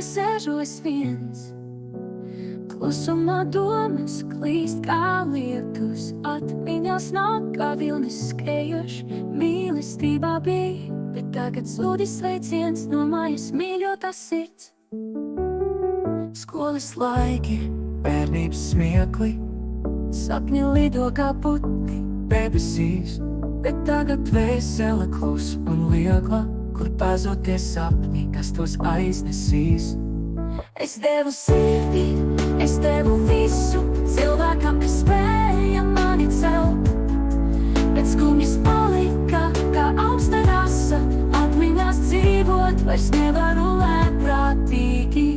sēžu es viens. Klusumā domas klīst kā lietus, atmiņās nāk kā vilnis skrējoši. Mīlestībā bija, bet tagad zudis sveiciens no mājas mīļotās sirds. Skolas laiki, bērnības smiekli, sapņi lido kā putni debesīs, bet tagad dvēsele klus un liegla, kur pazūd tie sapņi, kas tos aiznesīs. Es devu sirdi, es devu visu cilvēkam, kas spēja mani celt, bet skumjas palika kā augsta rasa, atmiņās dzīvot vairs nevaru lēnprātīgi.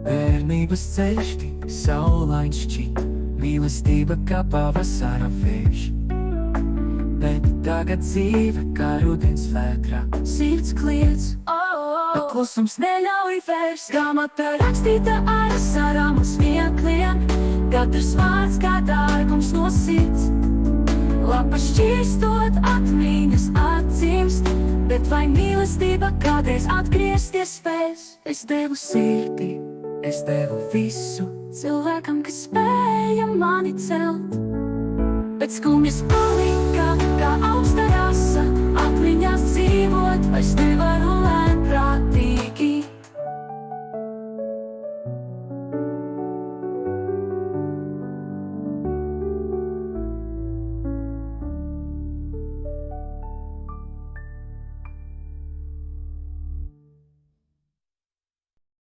Bērnības ceļš tik saulains šķita, mīlestība kā pavasara vējš, bet tagad dzīve kā rudens vētrā, sirds kliedz, bet klusums neļauj vairs. Grāmata rakstīta ar asarām un smiekliem, katrs vārds kā dārgums no sirds. Lapa šķīstot atmiņas atdzimst, bet vai mīlestība kādreiz atgriezties spēs? Es devu sirdi, es devu visu cilvēkam, kas spēja mani celt, bet skumjas palika kā augsta rasa, atmiņās dzīvot vairs nevaru